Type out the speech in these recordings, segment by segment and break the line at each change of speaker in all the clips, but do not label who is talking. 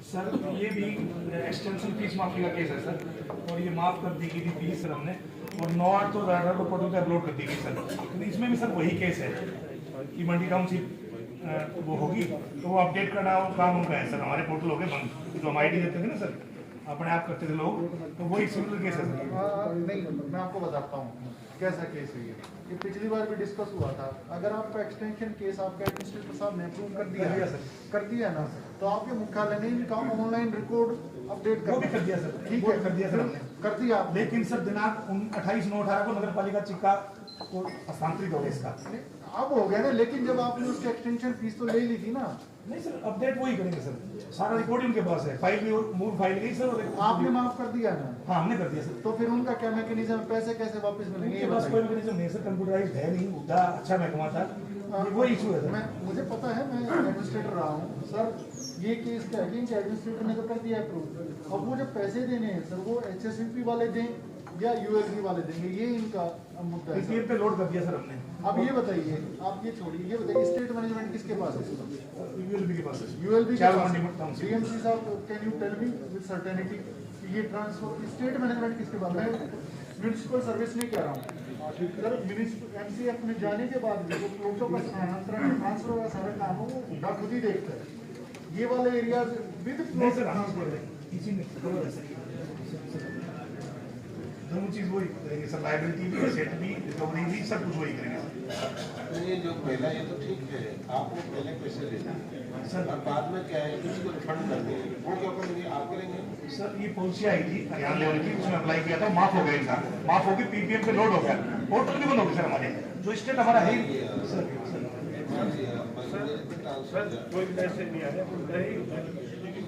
Sir ये भी extension fees माफी का केस है सर, और ये माफ कर दी गई थी फीस सर हमने, और 9/8 तो आधार को पोर्टल पे अपलोड कर दी गई सर। तो इसमें भी सर वही केस है कि मंडी टाउनशिप वो होगी तो वो अपडेट करना वो काम उनका है सर। हमारे पोर्टल हो गए बंद, जो हम ID देते थे ना सर, अपने आप करते थे लोग, तो वही सिमिलर केस है सर।
नहीं, मैं आपको बताता हूँ कैसा केस है ये पिछली बार भी डिस्कस हुआ था। अगर आपका एक्सटेंशन केस आपके एडमिनिस्ट्रेटर साहब ने अप्रूव कर दिया ना, तो आपके मुख्यालय ने इनका ऑनलाइन रिकॉर्ड अपडेट
कर दिया सर।
ठीक है,
कर दिया सर हमने,
कर दिया।
लेकिन सर दिनांक 28/9/18 को नगर पालिका चिक्का को हस्तांतरित हो गया इसका।
अब हो गया ना, लेकिन जब आपने उसकी एक्सटेंशन फीस तो ले ली थी ना।
नहीं सर, अपडेट वही करेंगे सर, सारा रिकॉर्ड उनके पास है, फाइल भी मूल फाइल गई सर।
आपने माफ कर दिया ना?
हाँ हमने कर दिया सर।
तो फिर उनका क्या मैकेनिज्म, पैसे कैसे वापस मिलेंगे?
ये बस कोई मैकेनिज्म नहीं सर, कंप्यूटराइज्ड है नहीं, मुद्दा अच्छा महकमा था, वो इशू है सर।
मुझे पता है, मैं एडमिनिस्ट्रेटर रहा हूँ सर। ये केस क्या है कि एडमिनिस्ट्रेटर ने तो कर दिया अप्रूव, अब वो जो पैसे देने हैं सर वो HSVP वाले दें या ULB वाले देंगे, ये इनका मुद्दा है।
PPM पे लोड कर दिया सर हमने।
अब ये बताइए, आप ये छोड़िए, ये बताइए स्टेट मैनेजमेंट किसके पास है?
ULB के पास है।
ULB के पास।
DMC
साहब, can you tell me with certainty ये ट्रांसफर स्टेट मैनेजमेंट किसके पास है? म्युनिसिपल सर्विस नहीं कह रहा हूँ सर, MCF में जाने के बाद भी जो प्लॉटों का स्थानांतरण ट्रांसफर का सारा काम हो वो हुड्डा खुद ही देखता है। ये वाले एरिया विद
दोनों चीज वही करेंगे सर, लायबिलिटी भी, एसेट भी, रिकवरी भी, सब कुछ वही करेंगे।
ये जो पहला ये तो ठीक है, आपको पहले पैसे लेना है सर, और बाद में क्या है कि उसको रिफंड करने हैं, वो क्या करेंगे? आप करेंगे
सर। ये पॉलिसी आई थी हरियाणा लेवल की, उसमें अप्लाई किया था, माफ हो गया इनका, माफ होगी, PPM पे लोड हो गया, पोर्टल भी बंद हो गया सर हमारे, जो स्टेट हमारा है सर।
कोई पैसे नहीं आ रहे।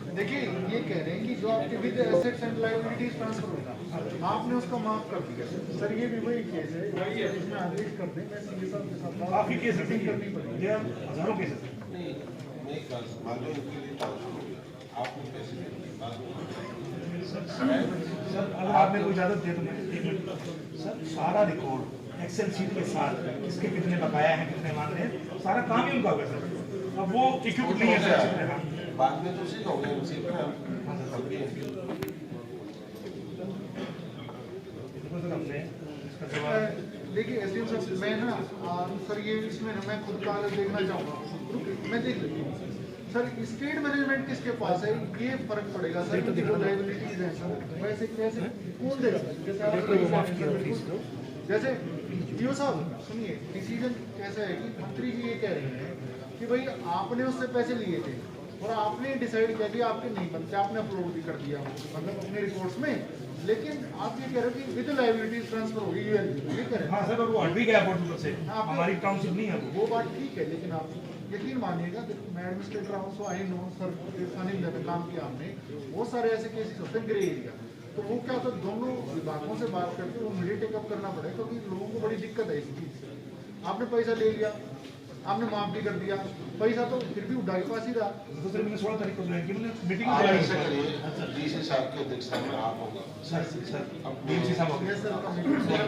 देखिए ये कह रहे हैं कि जो आपके with assets and liabilities transfer होगा, आपने उसको माफ कर दिया सर। ये भी वही केस है जिसमें आदेश कर दें। मैं सीए साहब के साथ
काफी केस करनी पड़ेगी, हजारों केस है।
नहीं, मैं मान लो इनके लिए ट्रांसफर हो गया, आपने पैसे
सर अगर आप मेरे को इजाजत दे तो मैं 1 मिनट सर, सारा रिकॉर्ड एक्सेल शीट के साथ किसके कितने बकाया हैं, कितने मान रहे हैं, सारा काम ही उनका होगा सर। अब वो इक्विप नहीं है सर,
बाद में तो उसी का हो गया, उसी पर
देखिए SDM साहब, मैं ना सर ये इसमें मैं खुद का देखना चाहूँगा, मैं देख लेती हूँ सर। स्टेट मैनेजमेंट किसके पास है ये फर्क पड़ेगा सर, जो लायबिलिटीज हैं सर वैसे कैसे कौन देगा? जैसे DO साहब सुनिए, डिसीजन कैसा है कि मंत्री जी ये कह रहे हैं कि भाई आपने उससे पैसे लिए थे और आपने डिसाइड किया कि आपके नहीं बनते, आपने अपलोड भी कर दिया मतलब अपने रिपोर्ट्स में, लेकिन आप ये कह रहे हो कि विद लायबिलिटीज ट्रांसफर होगी ULB, ये कह रहे हैं।
हाँ सर, और वो हट भी गया पोर्टल से, हमारी टाउनशिप नहीं है
वो बात ठीक है, लेकिन आप यकीन मानिएगा, मैं एडमिनिस्ट्रेटर हूँ सो आई नो सर, स्थानीय लेवल काम किया हमने, बहुत सारे ऐसे केसेस होते हैं ग्रे एरिया, तो वो क्या होता है दोनों विभागों से बात करके वो मुझे टेकअप करना पड़ेगा, क्योंकि लोगों को बड़ी दिक्कत है इस चीज़ से। आपने पैसा ले लिया, आपने माफ भी कर दिया, पैसा तो फिर भी उड़ा के पास ही रहा।
तो सर मैंने 16 तारीख को मीटिंग
आप ऐसा करिए, DC साहब के अध्यक्षता में आप होगा
सर DMC साहब हो गए,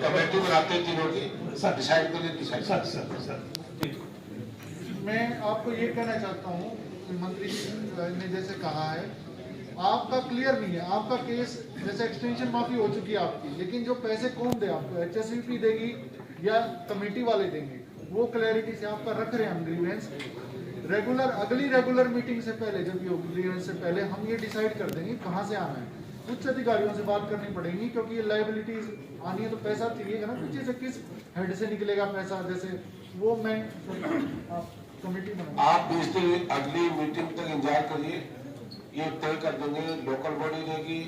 कमेटी बनाते हैं तीनों की सर, डिसाइड करिए डिसाइड
सर।
मैं आपको ये कहना चाहता हूँ, मंत्री जी ने जैसे कहा है, आपका क्लियर नहीं है, आपका केस जैसे एक्सटेंशन माफी हो चुकी है आपकी, लेकिन जो पैसे कौन दे आपको, HSVP देगी या कमेटी वाले देंगे, वो क्लैरिटी से आपका रख रहे हैं हम ग्रीवेंस। रेगुलर अगली रेगुलर मीटिंग से पहले, जब भी होगी ग्रीवेंस से पहले, हम ये डिसाइड कर देंगे कहाँ से आना है। उच्च अधिकारियों से बात करनी पड़ेगी, क्योंकि ये लायबिलिटीज आनी है तो पैसा चाहिए ना, पीछे से किस हेड से निकलेगा पैसा, जैसे वो मैं कमेटी बना।
आप 20 दिन अगली मीटिंग तक इंतजार करिए, ये तय कर देंगे लोकल बॉडी देगी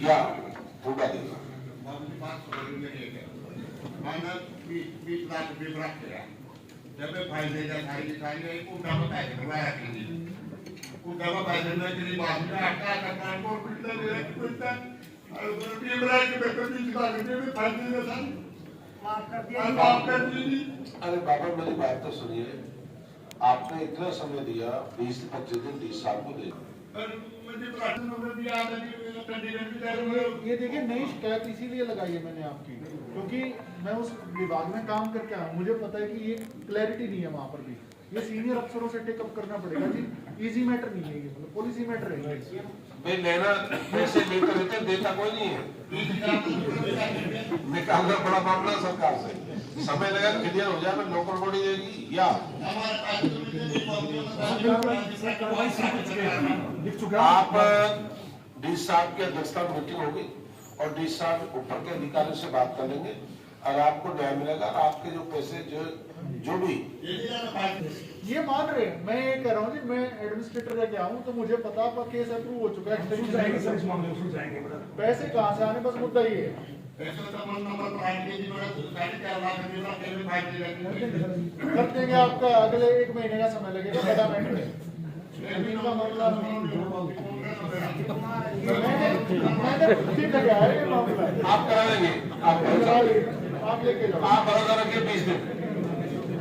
या हुड्डा देगा।
जब फाइल देगा सारी दिखाएंगे उनका बताएगा करवाया कि नहीं उनका फाइल देने के लिए बाद में आटा करना को पिटता है पिटता और बीमराज के पेपर भी दिखा के में फाइल देगा सर माफ कर दीजिए।
अरे बाबा मेरी बात तो सुनिए, आपने इतना समय दिया 20-25 दिन DC साहब को दे,
ये देखिए नई शिकायत इसीलिए लगाई है मैंने आपकी, क्योंकि मैं उस विभाग में काम करके आया हूँ, मुझे पता है कि ये क्लैरिटी नहीं है वहाँ पर भी। ये सीनियर अफसरों से टेकअप करना पड़ेगा जी। इजी मैटर नहीं है ये, मतलब पॉलिसी मैटर है।
भाई लेना पैसे लेते रहते, देता कोई नहीं है, निकालना बड़ा मामला सरकार से, समय लगा क्लियर हो जाएगा, लोकल बॉडी देगी या
लिख चुका
आप डी साहब की अध्यक्षता में मीटिंग होगी और डी साहब ऊपर के अधिकारियों से बात कर लेंगे और आपको न्याय मिलेगा। और आपके जो पैसे जो भी
ये मान रहे हैं, मैं ये कह रहा हूँ जी, मैं एडमिनिस्ट्रेटर रह गया हूँ तो मुझे पता आपका केस अप्रूव हो चुका है,
सुन जाएंगे सर, इस मामले में सुन जाएंगे।
पैसे कहाँ से आने, बस मुद्दा ये है। कर देंगे, आपका अगले 1 महीने का समय लगेगा, बड़ा मैटर है। जमीन का मामला मैंने ठीक है यार, ये मामला है।
आप करा देंगे,
आप लेके जाओ,
आप भरोसा रखिए 20 दिन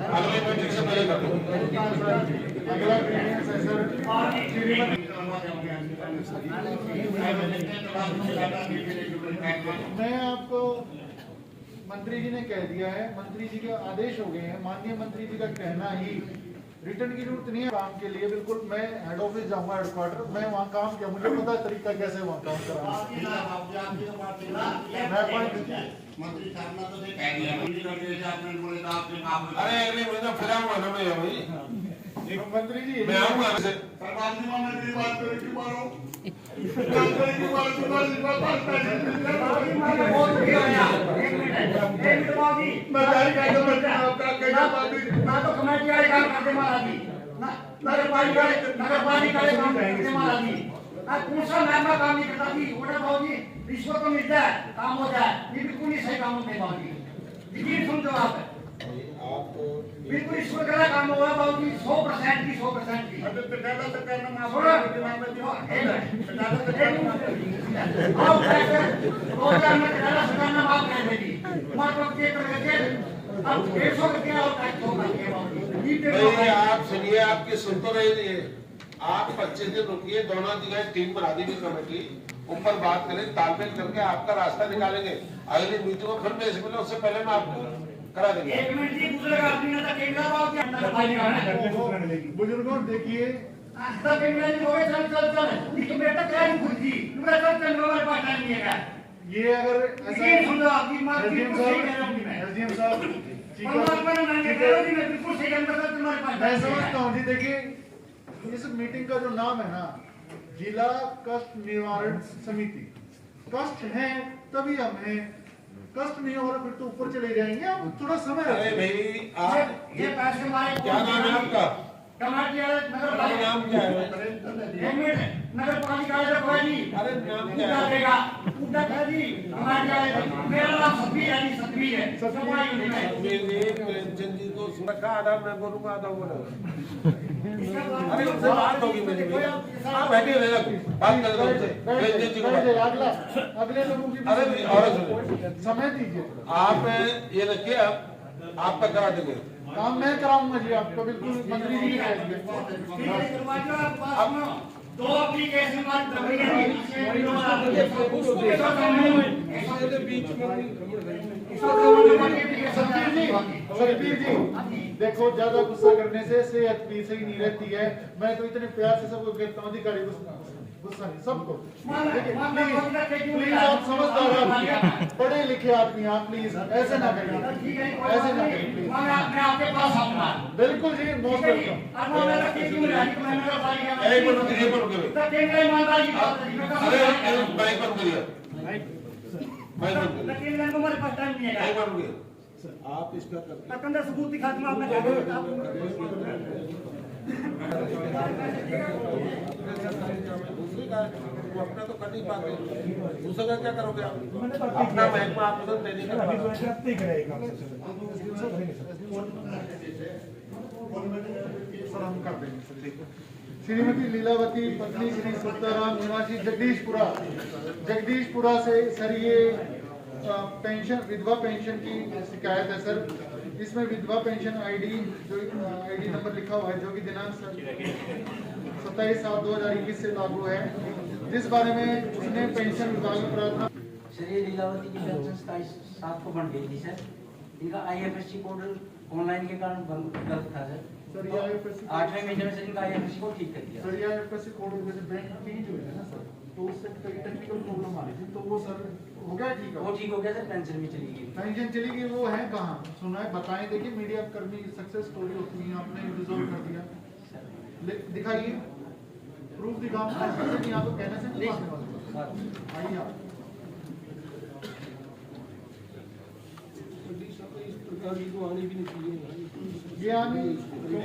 अगली मीटिंग से पहले कर देंगे।
अगला क्लियरेंस है सर मैं आपको, मंत्री जी ने कह दिया है, मंत्री जी के आदेश हो गए हैं, माननीय मंत्री जी का कहना ही, रिटर्न की जरूरत नहीं है काम के लिए। बिल्कुल मैं हेड ऑफिस जाऊंगा, हेडक्वार्टर, मैं वहाँ काम किया, मुझे पता है तरीका कैसे वहाँ काम कराना।
अरे अगले महीना फिर आऊंगा ना मैं भाई,
मंत्री जी
मैं आऊंगा वैसे।
रिश्वत तो मिल जाए, काम हो जाए, ये बिल्कुल ही सही काम होते हैं बाबूजी। यकीन समझो आप, बिल्कुल रिश्वत का काम होगा बाबूजी, 100% की 100% की।
भाई आप सुनिए, आपकी सुन तो रही नहीं है, आप 25 दिन रुकिए, दोनों जगह टीम बना दी कमेटी, ऊपर बात करें, तालमेल करके आपका रास्ता निकालेंगे। अगली मीटिंग को फिर मैं मिले, उससे पहले मैं आपको करा देंगे।
बुजुर्गों देखिए, ये अगर एसडीएम साहब मैं समझता हूँ जी, देखिए इस मीटिंग का जो नाम है ना, जिला कष्ट निवारण समिति, कष्ट है तभी हम हैं, कष्ट नहीं हो रहा फिर तो ऊपर चले जाएंगे। आप थोड़ा समय
अरे भाई आप
ये पैसे हमारे
क्या नाम है आपका?
नगर
नाम क्या है?
नगर पालिका
अरे नाम क्या है?
मेरा नाम सतबीर है, सतबीर है।
प्रेमचंद जी को सुरक्षा आधा मैं बोलूंगा, आधा बोलो। अरे उनसे बात होगी मेरी, आप बैठे रहेगा, बात कर रहे हैं प्रेमचंद जी को।
अगले लोगों की
अरे और
समय दीजिए,
आप ये रखिए, आपका करा देंगे
काम मैं कराऊंगा जी आपको, बिल्कुल मंत्री जी कह दिए।
दो एप्लीकेशन
सतबीर जी देखो, ज्यादा गुस्सा करने से सेहत भी सही नहीं रहती है। मैं तो इतने प्यार से सबको कहता हूँ, अधिकारी गुस्सा नहीं, सबको। प्लीज आप समझदार आदमी, पढ़े लिखे आदमी आप, प्लीज ऐसे ना करिए, ऐसे ना करिए प्लीज। बिल्कुल जी, मोस्ट वेलकम।
एक मिनट रुकिए, अरे बाइक बंद करिए, बाइक बंद करिए, एक बार रुकिए। आप इसका
सबूत दिखा दूंगा अपना
दूसरी का वो अपना तो कर नहीं पाते, दूसरा का क्या करोगे आप? अपना महकमा आप पसंद नहीं कर पाते।
सर हम कर देंगे सर, ठीक है। श्रीमती लीलावती पत्नी श्री सत्ताराम निवासी जगदीशपुरा से सर ये पेंशन, विधवा पेंशन की शिकायत है सर। इसमें विधवा पेंशन आईडी, जो आईडी नंबर लिखा हुआ है, जो कि दिनांक 27/7/2021 से लागू है, जिस बारे में उसने पेंशन विभाग में प्रार्थना।
सर ये लीलावती की पेंशन 27/7 को बन गई थी सर। इनका IFSC कोड ऑनलाइन के कारण गलत था सर।
सर सर ये IFSC
8वें महीने में सर इनका IFSC को ठीक कर दिया।
सर ये IFSC कोड जैसे बैंक चेंज हुए थे ना सर, तो उससे कई टेक्निकल प्रॉब्लम आ रही थी, तो वो सर हो गया ठीक है।
वो ठीक हो गया सर, पेंशन भी चली गई।
पेंशन चली गई, वो है कहाँ सुना है बताएं। देखिए मीडिया कर्मी सक्सेस स्टोरी होती है, आपने रिजोल्व कर दिया, दिखाइए प्रूफ दिखाओ। ऐसे नहीं आपको कहने से नहीं मानने वाले। आइए आप ये आने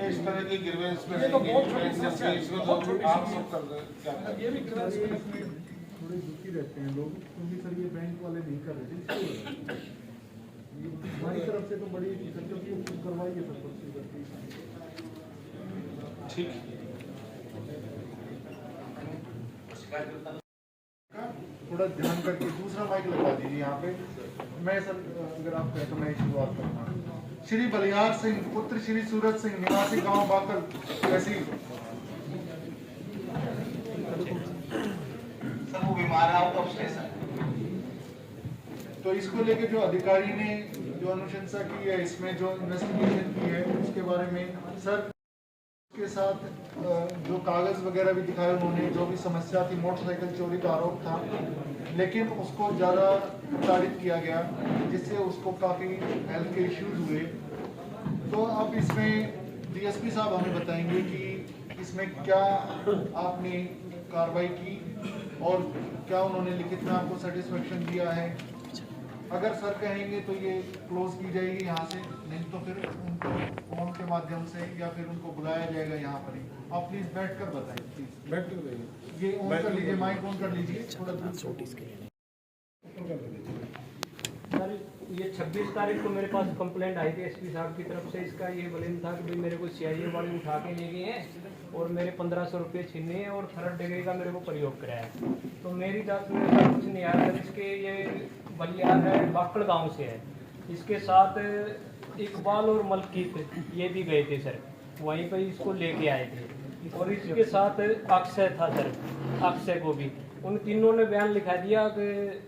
इस तरह की ग्रीवेंस में
ये तो बहुत छोटी समस्या है,
इसको
बहुत
तो
छोटी
आप
समस्या
सब कर दो।
ये भी थोड़े दुखी रहते हैं लोग, क्योंकि सर ये बैंक वाले नहीं कर रहे थे। हमारी तरफ से तो बड़ी सर, क्योंकि करवाइए सर प्रोसीजर
ठीक
थोड़ा ध्यान करके दूसरा माइक लगा दीजिए यहाँ पे। मैं सर अगर आप कहें तो मैं शुरुआत करता हूँ। श्री बलियार सिंह पुत्र श्री सूरज सिंह निवासी गांव बाकल तहसील।
सर वो बीमार है, आउट ऑफ स्टेशन।
तो इसको लेके जो अधिकारी ने जो अनुशंसा की है, इसमें जो इन्वेस्टिगेशन की है उसके बारे में सर के साथ जो कागज वगैरह भी दिखाए उन्होंने, जो भी समस्या थी, मोटरसाइकिल चोरी का आरोप था, लेकिन उसको ज़्यादा प्रताड़ित किया गया जिससे उसको काफ़ी हेल्थ के इश्यूज हुए। तो अब इसमें डीएसपी साहब हमें बताएंगे कि इसमें क्या आपने कार्रवाई की और क्या उन्होंने लिखित में आपको सेटिस्फेक्शन दिया है। अगर सर कहेंगे तो ये क्लोज की जाएगी यहाँ से, नहीं तो फिर उनको फोन के माध्यम से या फिर उनको बुलाया जाएगा यहाँ पर ही। आप प्लीज बैठ कर बताएं, प्लीज बैठ कर। ये ऑन कर लीजिए, माइक ऑन कर लीजिए थोड़ा।
सर ये 26 तारीख को मेरे पास कंप्लेंट आई थी एसपी साहब की तरफ से। इसका ये बलिन था कि भाई मेरे को सीआईए वाले उठा के ले गए हैं और मेरे 1500 रुपये छीने हैं और 3rd डिग्री का मेरे को प्रयोग कराया है। तो मेरी जांच में ऐसा कुछ नहीं आया सर। इसके ये बलियार है, बाकड़ गांव से है। इसके साथ इकबाल और मलकीत ये भी गए थे सर, वहीं पर इसको लेके आए थे। और इसके साथ अक्षय था सर, अक्षय को भी उन तीनों ने बयान लिखा दिया कि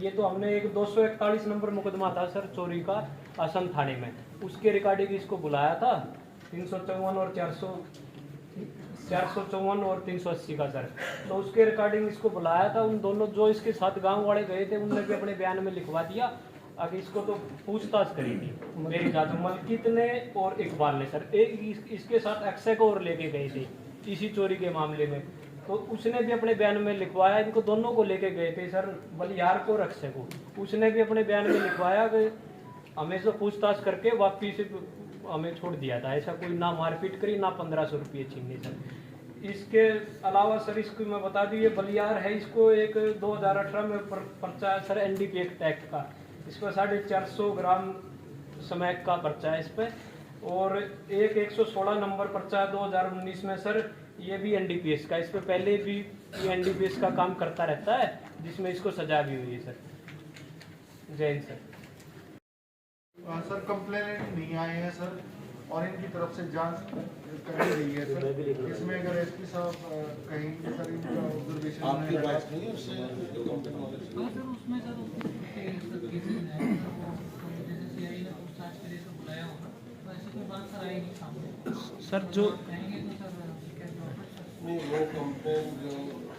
ये तो हमने एक 241 नंबर मुकदमा था सर चोरी का असम थाने में, उसके रिकॉर्डिंग इसको बुलाया था 354 और 454 और 380 का सर। तो उसके रिकॉर्डिंग इसको बुलाया था। उन दोनों जो इसके साथ गांव वाले गए थे उनने भी अपने बयान में लिखवा दिया। आगे इसको तो पूछताछ करी थी मेरी जांच मलकीत ने और इकबाल ने सर। एक इसके साथ अक्षय को और लेके गए थे इसी चोरी के मामले में, तो उसने भी अपने बयान में लिखवाया। इनको दोनों को लेके गए थे सर, बलियार को और अक्षय को। उसने भी अपने बयान में लिखवाया कि हमें से पूछताछ करके वापिस हमें छोड़ दिया था। ऐसा कोई ना मारपीट करी ना 1500 रुपये छीने सर। इसके अलावा सर इसको मैं बता दूँ, ये बलियार है, इसको एक 2018 में पर्चा है सर NDPS एक्ट का। इस पर 450 ग्राम स्मैक का पर्चा है इस पर। और एक 116 नंबर पर्चा है 2019 में सर, ये भी NDPS का। इस पर पहले भी ये NDPS का काम करता रहता है, जिसमें इसको सजा भी हुई है सर। जय हिंद सर।
सर कंप्लेनेंट नहीं आए हैं सर, और इनकी तरफ से जांच कर रही है सर। इसमें अगर एसपी साहब कहेंगे सर इनका ऑब्जर्वेशन
आपकी बात नहीं है उससे जो कंपनी वाले से?
हाँ सर, उसमें सर उसके केसेस हैं, जैसे सीआईए ने पूछताछ के लिए तो बुलाया होगा, तो ऐसी कोई बात सर आई नहीं सामने
सर जो
कहेंगे तो सर क्या जवाब है सर?
नहीं, वो कंप्लेन जो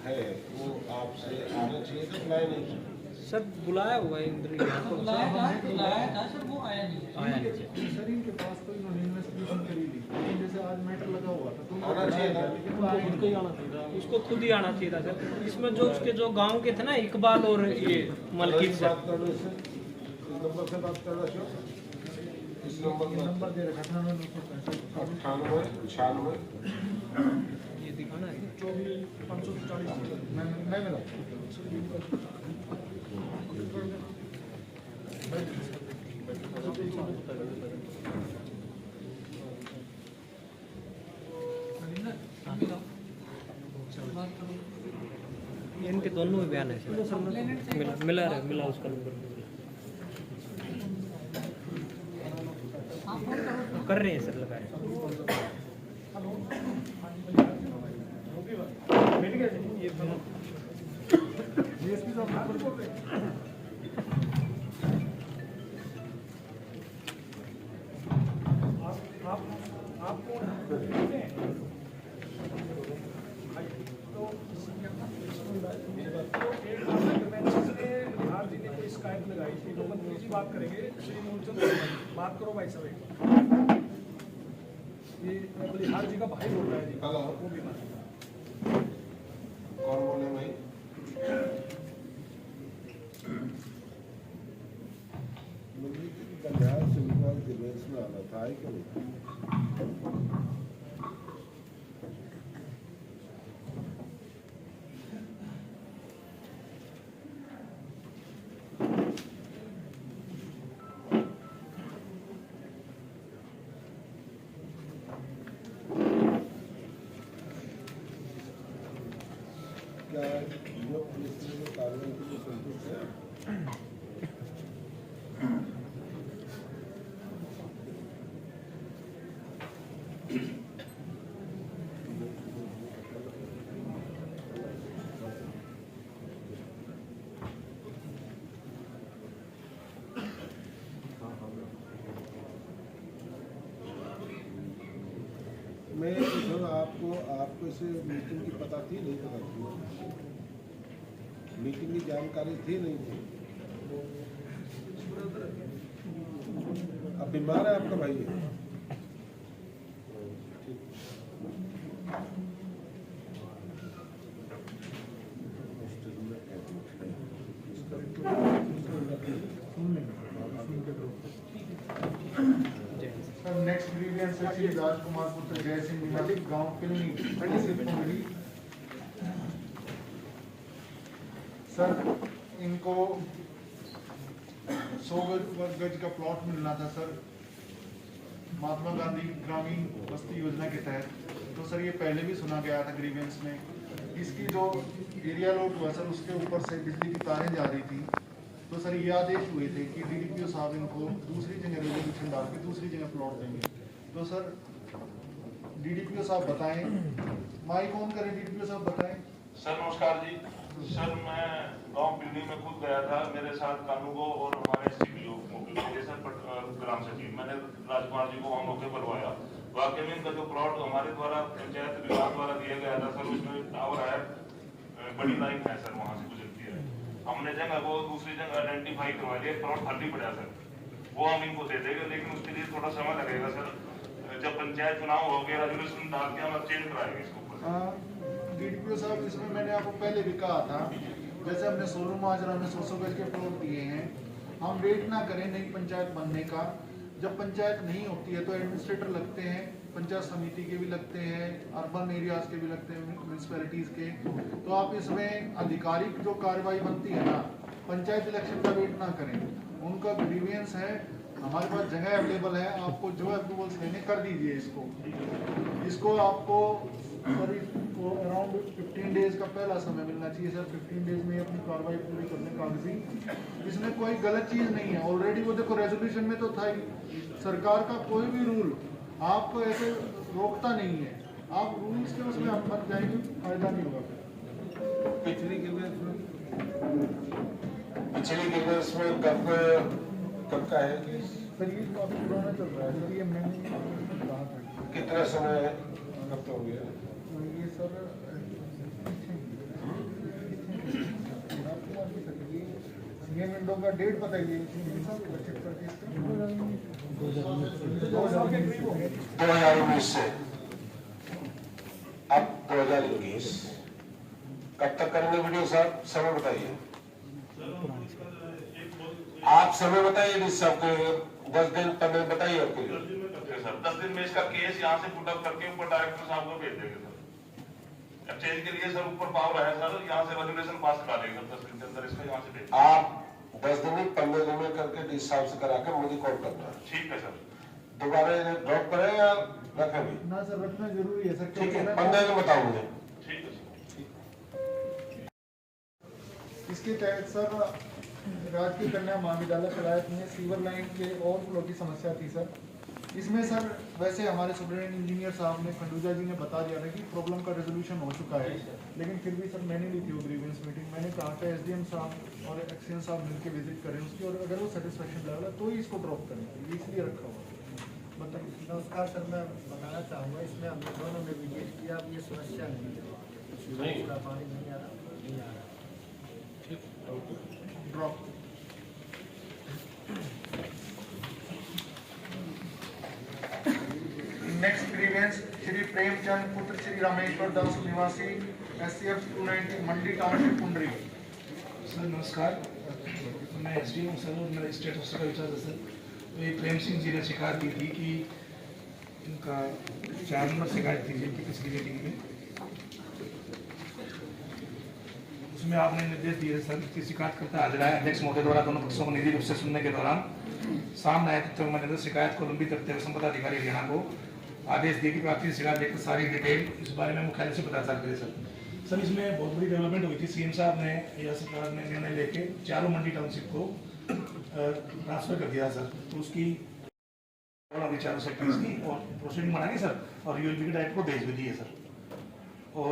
है वो आपसे आना चाहिए तो बुलाया नहीं।
सर बुलाया हुआ है इंद्र
बुलाया था सर, वो आया नहीं है।
आया नहीं।
सर इनके पास तो इन्होंने इन्वेस्टिगेशन करी थी, लेकिन जैसे आज मैटर लगा हुआ था तो उनको
आना चाहिए था।
लेकिन वो आए
खुद ही आना चाहिए था, उसको खुद ही आना चाहिए था सर। इसमें जो उसके जो गांव के थे ना इकबाल और ये मलकीत सर,
बात करने से इस नंबर से बात करना चाहिए। इस नंबर
ये नंबर दे रखा 98
98
ये दिखाना है
540 मैं मिला।
इनके दोनों में बयान है सर। मिला उसका नंबर कर रहे हैं सर, लगाए।
डीएसपी साहब आप
आपको बिहार जी ने कोई शिकायत लगाई थी तो मंत्री जी बात करेंगे, श्री मूलचंद बात करो भाई साहब। ये बिहार जी का भाई बोल रहा है जी।
हेलो,
वो भी बात
कौन बोले भाई?
कल्याण सिंह दिवेश में आना था कि नहीं? क्या युवक पुलिस ने कार्रवाई के लिए संतुष्ट है? मैं सर आपको इसे मीटिंग की पता थी नहीं पता थी? मीटिंग की जानकारी थी नहीं थी? अब बीमार है आपका भाई?
सर नेक्स्ट ग्रीवियंस है श्री राजकुमार पुत्र जय सिंह निवासी गांव पिलनी कुंडली। सर इनको 100 गज का प्लॉट मिलना था सर महात्मा गांधी ग्रामीण बस्ती योजना के तहत। तो सर ये पहले भी सुना गया था ग्रीवियंस में। इसकी जो एरिया लॉट हुआ सर उसके ऊपर से बिजली की तारें जा रही थी। तो सर ये आदेश हुए थे कि डीडीपीओ साहब इनको दूसरी जगह रेजोल्यूशन डाल के दूसरी जगह प्लॉट देंगे। तो सर डीडीपीओ साहब बताएं, माइक ऑन करें, डीडीपीओ साहब बताएं।
सर नमस्कार जी। सर मैं गांव पिंडी में खुद गया था, मेरे साथ कानूगो और हमारे सीपीओ सर ग्राम सचिव, मैंने राजकुमार जी को वहाँ मौके पर बुलाया। वाकई में इनका जो प्लॉट हमारे द्वारा पंचायत विभाग द्वारा दिया गया था सर, उसमें टावर है, बड़ी लाइन है सर, वहाँ से गुजरती है। हमने जगह वो दूसरी जगह आइडेंटिफाई करवा लिया, प्लॉट खाली पड़ा सर, वो हम इनको दे देंगे, लेकिन उसके लिए थोड़ा समय लगेगा सर। जब पंचायत चुनाव हो गया रेजोल्यूशन डाल के हम चेंज कराएंगे इसको।
डीडीपीओ साहब इसमें मैंने आपको पहले भी कहा था, जैसे हमने सोलू माजरा में 100 गज के प्लॉट दिए हैं, हम वेट ना करें नई पंचायत बनने का। जब पंचायत नहीं होती है तो एडमिनिस्ट्रेटर लगते हैं, पंचायत समिति के भी लगते हैं, अर्बन एरियाज के भी लगते हैं, म्यूनसिपैलिटीज के। तो आप इसमें आधिकारिक जो कार्रवाई बनती है ना, पंचायत इलेक्शन का वेट ना करें। उनका ग्रीवियंस है, हमारे पास जगह अवेलेबल है, आपको जो अप्रूवल्स लेने कर दीजिए। इसको आपको सर इसको अराउंड 15 डेज का पहला समय मिलना चाहिए सर। 15 डेज में अपनी कार्रवाई पूरी करने कागजी, इसमें कोई गलत चीज़ नहीं है। ऑलरेडी वो देखो रेजोल्यूशन में तो था ही, सरकार का कोई भी रूल आपको ऐसे रोकता नहीं है। आप रूल्स के उसमें हम मत जाएंगे, फायदा नहीं होगा।
पिछली गिरनेस में कब का है
सर ये काफी पुराना चल रहा है सर, ये मैंने कहा था।
कितना समय कब तो हो गया?
ये सर ये विंडो का डेट बताइए।
2019 से अब 2021 कब तक करेंगे वीडियो साहब? समय बताइए, आप समय बताइए। सबको 10 दिन 15 दिन बताइए आपके लिए
सर। 10 दिन में इसका केस यहाँ से पुट अप करके ऊपर डायरेक्टर साहब को भेज देंगे सर। एक्सचेंज के लिए सर ऊपर पावर है सर, यहाँ से रेजोल्यूशन पास करा देंगे 10 दिन के अंदर इसका यहाँ से भेज।
आप 10 दिन नहीं 15 दिन में करके डी साहब से करा के मुझे कॉल करना है।
ठीक है सर।
दोबारा ड्रॉप करें या रखें भी?
ना सर रखना जरूरी है सर।
ठीक है, 15 दिन बताओ मुझे।
ठीक है सर।
इसके तहत सर राजकीय कन्या महाविद्यालय कलायत में सीवर लाइन के ओवरफ्लो की समस्या थी सर। इसमें सर वैसे हमारे सुप्रीडेंट इंजीनियर साहब ने खंडूजा जी ने बता दिया था कि प्रॉब्लम का रेजोल्यूशन हो चुका है, लेकिन फिर भी सर मैंने ली थी वो ग्रीवेंस मीटिंग। मैंने कहा था एसडीएम साहब और एक्सीएन साहब मिलकर विजिट करें उसकी, और अगर वो सेटिस्फेक्शन लेवल है तो ही इसको ड्रॉप करें, इसलिए रखा हुआ। नमस्कार सर, मैं बताना चाहूँगा इसमें हम दोनों ने विजिट किया, अब ये समस्या नहीं है, का पानी नहीं आ रहा, drop. Next grievance Shri Premchand पुत्र श्री रामेश्वर दास निवासी SCF 290 मंडी टाउनशिप पुंडरी।
सर नमस्कार, मैं SDO हूँ सर और मेरा स्टेट ऑफिसर का विचार है सर। तो ये प्रेम सिंह जी ने शिकायत की थी कि इनका 4 नंबर शिकायत थी जिनकी पिछली मीटिंग में, उसमें आपने निर्देश दिए सर कि शिकायत करता हाजिर आए अध्यक्ष महोदय द्वारा दोनों पक्षों को निजी रूप से सुनने के दौरान सामने आए तथ्यों में शिकायत को लंबित रखते हुए संपदा अधिकारी हरियाणा को आदेश दिए कि प्राप्ति शिकायत लेकर सारी डिटेल इस बारे में मुख्यालय से पता चल रही है सर। सर इसमें बहुत बड़ी डेवलपमेंट हुई थी, CM साहब ने या सरकार ने निर्णय लेके चारों मंडी टाउनशिप को ट्रांसफर कर दिया सर। तो उसकी विचारों से की और प्रोसीडिंग बनाई सर और ULB के डायरेक्टर को भेज भी दिए सर। और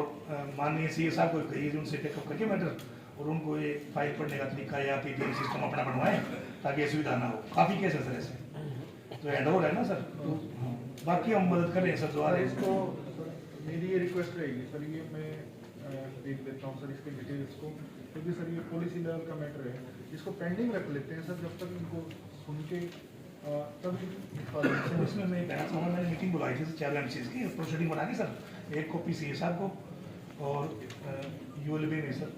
माननीय CA साहब को कहिए उनसे टेकअप करके मैटर और उनको ये फाइल पढ़ने का तरीका या PPM सिस्टम अपना बनवाएं ताकि असुविधा ना हो। काफ़ी केस है सर ऐसे, तो हैंड ओवर है ना सर। तो बाकी हम मदद कर रहे हैं सर। जो
इसको मेरी ये रिक्वेस्ट रहेगी सर, ये मैं देख लेता हूँ सर इसके डिटेल्स को, क्योंकि सर ये पॉलिसी लेवल का मैटर है, इसको पेंडिंग रख लेते हैं सर जब तक इनको सुन के तभी।
इसमें मैं कहना चाहूँगा, मैंने मीटिंग बुलाई थी 4 MCs की, प्रोसीडिंग बनानी सर, एक कॉपी CA साहब को और ULB में सर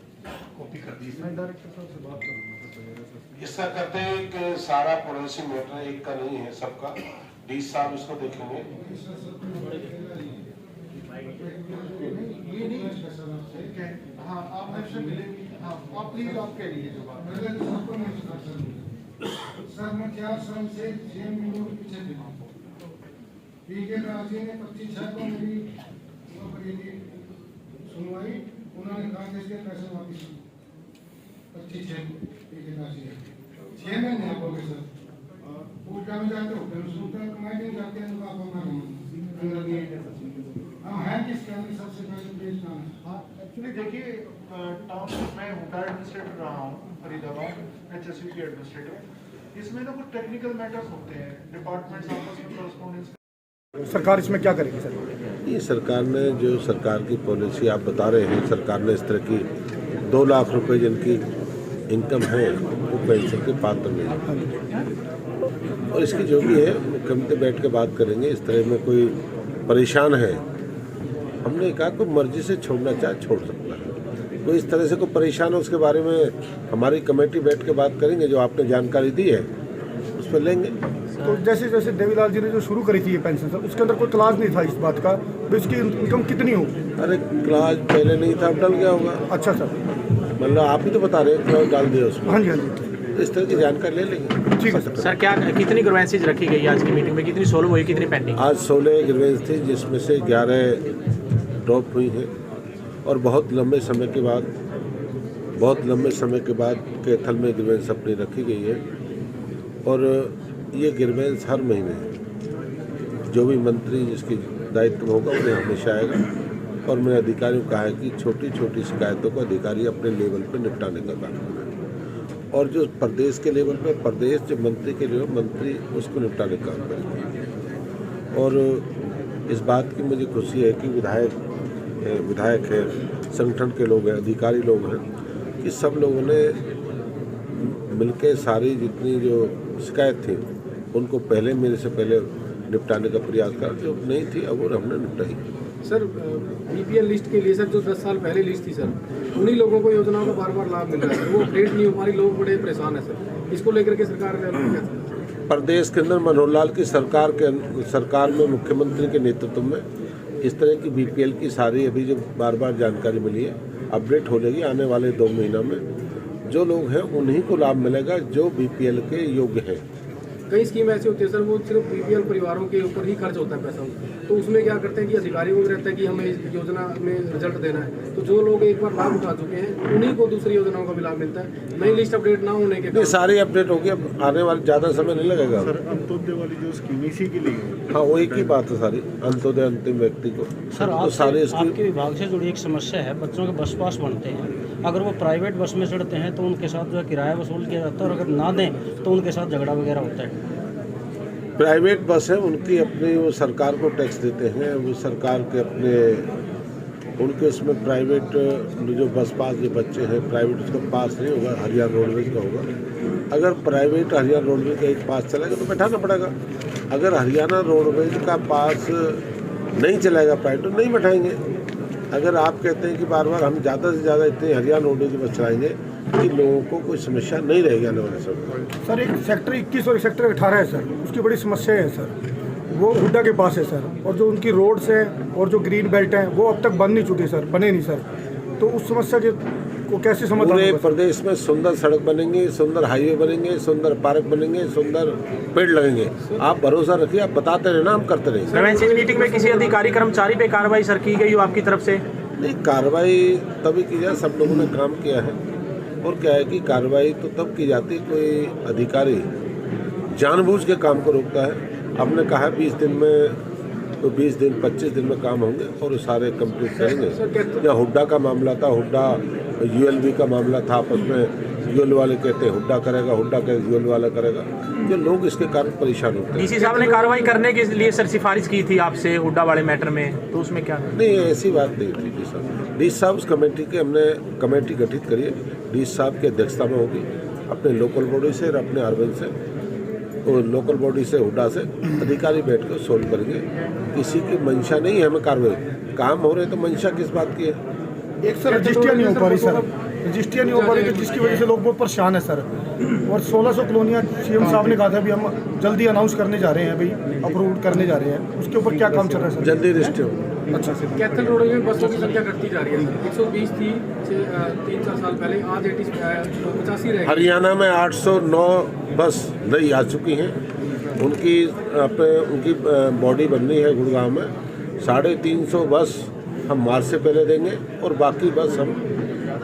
कॉपी कर दी।
मैं डायरेक्टर साहब से बात करूँगा सर।
ऐसा करते हैं कि सारा पॉलिसी मैटर एक का नहीं है, सबका DC साहब इसको देखेंगे।
ये नहीं हाँ, आप मुझसे मिलेंगे। हाँ, आप प्लीज आप कह लीजिए जो बात।
सर मैं 4 साल से CM के पीछे था। PK राजी ने 25/6 को मेरी सुनवाई, उन्होंने कहा कि इसके पैसे वापस 25/6 PK राजी ने 6 महीने आप हो गए सर। पूछ में जाते हो फिर सुनते हैं कमेटी में जाते हैं तो आप हमारा नहीं हम हैं किसके अंदर सबसे पहले प्लीज नाम।
हाँ एक्चुअली देखिए, टाउनशिप में होता एडमिनिस्ट्रेटर रहा हूँ फरीदाबाद HSV के एडमिनिस्ट्रेटर। इसमें ना कुछ टेक्निकल मैटर्स होते हैं, डिपार्टमेंट्स आपस में कॉरेस्पॉन्डेंस।
सरकार इसमें क्या करेगी सर?
ये सरकार ने जो सरकार की पॉलिसी आप बता रहे हैं, सरकार ने इस तरह की 2 लाख रुपए जिनकी इनकम है वो पेंशन के पात्र नहीं, और इसकी जो भी है मुख्यमंत्री बैठ के बात करेंगे। इस तरह में कोई परेशान है, हमने कहा कोई मर्जी से छोड़ना चाहे छोड़ सकता है, कोई इस तरह से कोई परेशान है उसके बारे में हमारी कमेटी बैठ के बात करेंगे, जो आपने जानकारी दी है उस पर लेंगे।
तो जैसे जैसे देवीलाल जी ने जो शुरू करी थी ये पेंशन सर, उसके अंदर कोई क्लास नहीं था इस बात का तो इसकी इनकम कितनी हो?
अरे क्लास पहले नहीं था, अब डल गया होगा।
अच्छा सर,
मतलब आप ही तो बता रहे हैं क्लास डाल दिया उसमें।
हाँ जी हाँ जी,
तो इस तरह की जानकारी ले लेंगे।
ठीक है
सर क्या कितनी ग्रीवेंसेज रखी गई आज की मीटिंग में, कितनी सोल्व हुई, कितनी पेंडिंग?
आज 16 ग्रीवेंस थी जिसमें से 11 ड्रॉप हुई हैं और बहुत लंबे समय के बाद कैथल में ग्रीवेंस अपनी रखी गई है। और ये ग्रीवेंस हर महीने जो भी मंत्री जिसकी दायित्व होगा उन्हें हमेशा आएगा, और मैंने अधिकारियों को कहा है कि छोटी छोटी शिकायतों को अधिकारी अपने लेवल पर निपटाने का काम करें, और जो प्रदेश के लेवल पे प्रदेश जो मंत्री के लेवल मंत्री उसको निपटाने का काम करेंगे। और इस बात की मुझे खुशी है कि विधायक है, संगठन के लोग हैं, अधिकारी लोग हैं, कि सब लोगों ने मिलके सारी जितनी जो शिकायत थी उनको मेरे से पहले निपटाने का प्रयास करा, जो नहीं थी अब वो हमने निपटाई।
सर BPL लिस्ट के लिए सर जो 10 साल पहले लिस्ट थी सर, उन्हीं लोगों को योजनाओं का बार लाभ मिल रहा है, वो अपडेट नहीं हो पा रही, लोग बड़े परेशान है सर। इसको लेकर के सरकार ने
प्रदेश के अंदर मनोहर लाल की सरकार में मुख्यमंत्री के नेतृत्व में इस तरह की BPL की सारी अभी जो बार जानकारी मिली है अपडेट हो जाएगी। आने वाले 2 महीना में जो लोग हैं उन्हीं को लाभ मिलेगा जो BPL के योग्य हैं।
कई स्कीम ऐसी होती है सर, वो सिर्फ BPL परिवारों के ऊपर ही खर्च होता है पैसा, तो उसमें क्या करते हैं कि अधिकारियों को रहता है कि हमें इस योजना में रिजल्ट देना है, तो जो लोग एक बार लाभ उठा चुके हैं उन्हीं को दूसरी योजनाओं का भी लाभ मिलता है। नई लिस्ट अपडेट ना होने के
नहीं, सारी अपडेट होगी, अब आने वाले ज़्यादा समय नहीं लगेगा।
सर अंत्योदय वाली जो स्कीम इसी के लिए,
हाँ वो एक ही बात है सारी, अंत्योदय अंतिम व्यक्ति को।
सर आपके विभाग से जुड़ी एक समस्या है, बच्चों के बस पास बनते हैं, अगर वो प्राइवेट बस में चढ़ते हैं तो उनके साथ जो है किराया वसूल किया जाता है, और अगर ना दें तो उनके साथ झगड़ा वगैरह होता है।
प्राइवेट बस है, उनकी अपनी वो सरकार को टैक्स देते हैं, वो सरकार के अपने उनके उसमें प्राइवेट जो बस पास जो बच्चे हैं प्राइवेट उसका पास नहीं होगा, हरियाणा रोडवेज का होगा। अगर प्राइवेट हरियाणा रोडवेज का एक पास चलेगा तो बैठाना पड़ेगा। अगर हरियाणा रोडवेज का पास नहीं चलेगा प्राइवेट तो नहीं बैठाएंगे। अगर आप कहते हैं कि बार बार हम ज़्यादा से ज़्यादा इतने हरियाणा रोडवेज बस चलाएंगे कि लोगों को कोई समस्या नहीं रहेगी आने वाले समय।
सर एक सेक्टर 21 और सेक्टर 18 है सर, उसकी बड़ी समस्या है सर, वो हुड्डा के पास है सर, और जो उनकी रोड्स हैं और जो ग्रीन बेल्ट हैं वो अब तक बन नहीं चुकी सर, बने नहीं सर, तो उस समस्या को कैसे समाधान?
पूरे प्रदेश में सुंदर सड़क बनेंगे, सुंदर हाईवे बनेंगे, सुंदर पार्क बनेंगे, सुंदर पेड़ लगेंगे। आप भरोसा रखिए, आप बताते रहे ना, हम करते रहे।
प्रिवेंशन मीटिंग में किसी अधिकारी कर्मचारी पे कार्रवाई सर की गई हो आपकी तरफ से?
नहीं, कार्रवाई तभी की जाए, सब लोगों ने काम किया है। और क्या है कि कार्रवाई तो तब की जाती है कोई अधिकारी जानबूझ के काम को रोकता है। हमने कहा 20 दिन में तो 20 दिन 25 दिन में काम होंगे और सारे कंप्लीट करेंगे। या हुड्डा का मामला था, हुड्डा यूएलबी का मामला था, आपस में यूएल वाले कहते हैं हुड्डा करेगा, हुड्डा कहते यूएल वाला करेगा, जो लोग इसके कारण परेशान होते हैं।
डीसी साहब ने कार्रवाई करने के लिए सर सिफारिश की थी आपसे हुड्डा वाले मैटर में, तो उसमें क्या?
नहीं, ऐसी बात नहीं थी डी साहब उस कमेटी के हमने कमेटी गठित करी है, डी साहब की अध्यक्षता में होगी, अपने लोकल बॉडी से और अपने अर्बन से और लोकल बॉडी से हुड्डा से अधिकारी बैठ कर सोल्व करेंगे। किसी की मंशा नहीं है हमें कार्रवाई, काम हो रहे तो मंशा किस बात की है?
एक सर रजिस्ट्रियाँ नहीं हो पा रही सर, रजिस्ट्रियाँ नहीं हो पा रही, जिसकी वजह से लोग बहुत परेशान है सर। और 1600 कॉलोनियाँ सीएम साहब ने कहा था अभी हम जल्दी अनाउंस करने जा रहे हैं, अभी अप्रूव करने जा रहे हैं, उसके ऊपर क्या काम चल रहा है सर?
जल्दी रजिस्ट्री हो।
अच्छा सर, कैथल रोड में बसों की संख्या घटती जा रही है सर, 120 थी 3-4 साल पहले, आज 85 रह गई।
हरियाणा में 809 बस नई आ चुकी हैं, उनकी बॉडी बन रही है गुड़गांव में। 350 बस हम मार्च से पहले देंगे और बाकी बस हम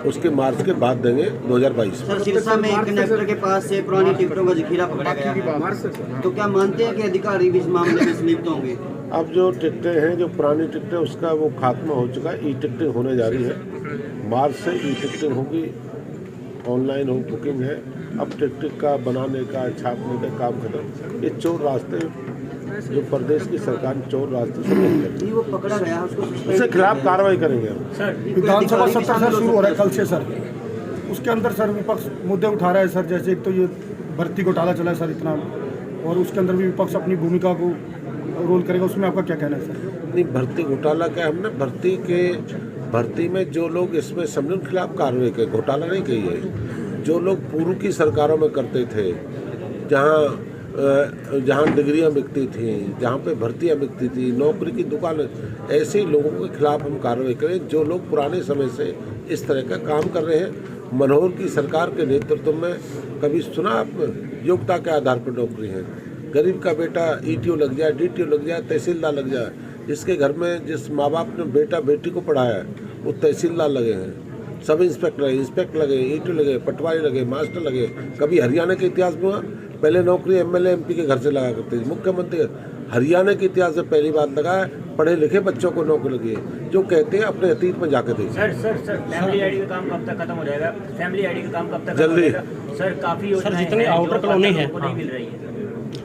उसके मार्च के बाद देंगे 2022 में।
सर सिरसा में एक कनेक्टर के पास से पुरानी टिकटों का जखीरा पकड़ा गया है, तो क्या मानते हैं कि अधिकारी भी इस मामले में संलिप्त होंगे?
अब जो टिकटें हैं, जो पुरानी टिकटें, उसका वो खात्मा हो चुका है, ई टिकटिंग होने जा रही है। मार्च से ई टिकटिंग होगी, ऑनलाइन हो बुकिंग है। अब टिकटिंग का बनाने का छापने का काम खत्म। ये चोर रास्ते जो प्रदेश की सरकार चोर रास्ते से
वो पकड़ा गया,
उसके खिलाफ कार्रवाई करेंगे हम।
विधानसभा सत्र सर शुरू हो रहा है कल से सर, उसके अंदर सर विपक्ष मुद्दे उठा रहा है सर, जैसे एक तो ये भर्ती घोटाला चला है सर इतना, और उसके अंदर भी विपक्ष अपनी भूमिका को रोल करेगा, उसमें आपका क्या कहना है सर?
नहीं, भर्ती घोटाला क्या, हमने भर्ती में जो लोग इसमें समझे उनके खिलाफ कार्रवाई की, घोटाला नहीं की है। जो लोग पूर्व की सरकारों में करते थे, जहाँ डिग्रियाँ बिकती थी, जहाँ पे भर्तियाँ बिकती थी, नौकरी की दुकान, ऐसे लोगों के खिलाफ हम कार्रवाई करें जो लोग पुराने समय से इस तरह का काम कर रहे हैं। मनोहर की सरकार के नेतृत्व में कभी सुना आपने? योग्यता के आधार पर नौकरी है। गरीब का बेटा ईटीओ लग जाए, डीटीओ लग जाए, तहसीलदार लग जाए, जिसके घर में जिस माँ बाप ने बेटा बेटी को पढ़ाया है वो तहसीलदार लगे हैं, सब इंस्पेक्टर लगे, ईटीओ लगे, पटवारी लगे, मास्टर लगे। कभी हरियाणा के इतिहास में हुआ? पहले नौकरी एमएलए एमपी के घर से लगा करते थे। मुख्यमंत्री हरियाणा के इतिहास में पहली बात लगा है, पढ़े लिखे बच्चों को नौकरी लगी है। जो कहते हैं अपने अतीत में जाके देखिए।
सर फैमिली आईडी का काम कब तक खत्म हो जाएगा? फैमिली आईडी का काम कब तक
जल्दी
सर? काफी
सर जितनी आउटर कॉलोनी है,
नहीं मिल रही है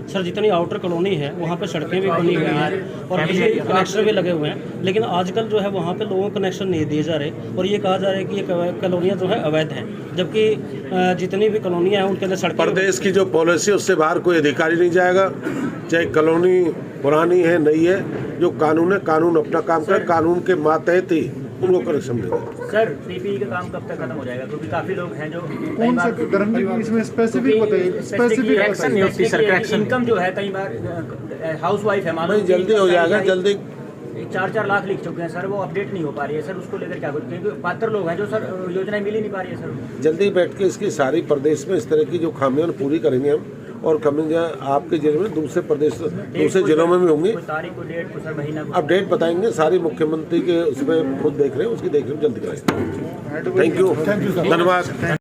सर, जितनी आउटर कॉलोनी है वहाँ पे सड़कें भी बनी हुई हैं और बिजली कनेक्शन भी लगे हुए हैं, लेकिन आजकल जो है वहाँ पे लोगों को कनेक्शन नहीं दिए जा रहे और ये कहा जा रहा है कि ये कॉलोनियाँ जो है अवैध हैं, जबकि जितनी भी कॉलोनियाँ हैं उनके अंदर सड़कें।
प्रदेश की जो पॉलिसी है उससे बाहर कोई अधिकारी नहीं जाएगा, चाहे कॉलोनी पुरानी है नई है। जो कानून है, कानून अपना काम करे, कानून के मातहत ही उनको कनेक्शन मिलेगा।
सर पीपीई का काम कब तक खत्म हो जाएगा? क्योंकि काफी लोग हैं जो
कौन सा गारंटी इसमें स्पेसिफिक बताइए, स्पेसिफिक
एक्शन नहीं होती सर। इनकम जो है कई बार हाउस वाइफ है, मानो
जल्दी हो जाएगा, जल्दी
4-4 लाख लिख चुके हैं सर, वो अपडेट नहीं हो पा रही है सर, उसको लेकर क्या कुछ? क्योंकि पात्र लोग हैं जो सर योजनाएं मिल ही नहीं पा रही है सर।
जल्दी बैठ के इसकी सारी प्रदेश में इस तरह की जो खामियां पूरी करेंगे हम, और कमिंग आपके जिले में दूसरे प्रदेश दूसरे जिलों में भी होंगी।
तारीख को, डेट को सर, महीना को
अब डेट बताएंगे, सारी मुख्यमंत्री के उसमें खुद देख रहे हैं, उसकी देख रहे हैं, जल्दी करेंगे। थैंक यू, धन्यवाद।